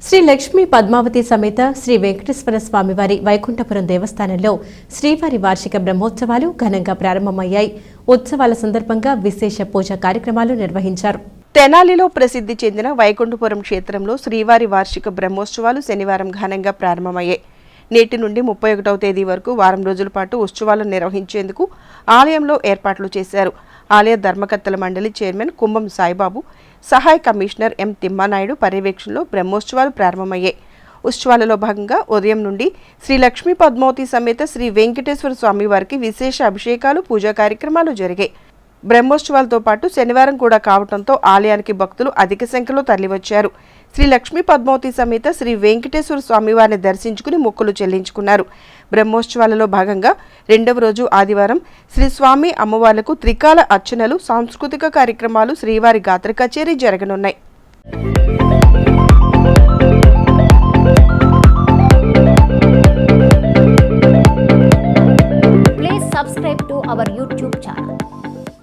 శ్రీ లక్ష్మీ పద్మావతి సమేత శ్రీ వెంకటేశ్వర స్వామివారి వైకుంఠపురం దేవస్థానంలో శ్రీవారి వార్షిక బ్రహ్మోత్సవాలు ఘనంగా ప్రారంభమయ్యాయి. ఉత్సవాల సందర్భంగా విశేష పూజా కార్యక్రమాలు నిర్వహించారు. తెనాలిలో ప్రసిద్ధి చెందిన వైకుంఠపురం క్షేత్రంలో శ్రీవారి వార్షిక బ్రహ్మోత్సవాలు శనివారం ఘనంగా ప్రారంభమయ్యాయి. నేటి నుండి 31వ తేదీ వరకు వారం రోజుల పాటు ఉత్సవాలను నిర్వహించేందుకు ఆలయంలో ఏర్పాట్లు చేశారు. ఆలయ ధర్మకర్తల మండలి చైర్మన్ కుంభం సాయిబాబు, సహాయ కమిషనర్ ఎం తిమ్మానాయుడు పర్యవేక్షణలో బ్రహ్మోత్సవాలు ప్రారంభమయ్యాయి. ఉత్సవాలలో భాగంగా ఉదయం నుండి శ్రీ లక్ష్మీ పద్మావతి సమేత శ్రీ వెంకటేశ్వర స్వామి వారికి విశేష అభిషేకాలు, పూజా కార్యక్రమాలు జరిగాయి. బ్రహ్మోత్సవాలతో పాటు శనివారం కూడా కావడంతో ఆలయానికి భక్తులు అధిక సంఖ్యలో తరలివచ్చారు. శ్రీ లక్ష్మీ పద్మావతి సమేత శ్రీ వెంకటేశ్వర స్వామివారిని దర్శించుకుని మొక్కులు చెల్లించుకున్నారు. బ్రహ్మోత్సవాలలో భాగంగా రెండవ రోజు ఆదివారం శ్రీ స్వామి అమ్మవార్లకు త్రికాల అర్చనలు, సాంస్కృతిక కార్యక్రమాలు, శ్రీవారి గాత్ర కచేరీ జరగనున్నాయి. Please subscribe to our YouTube channel.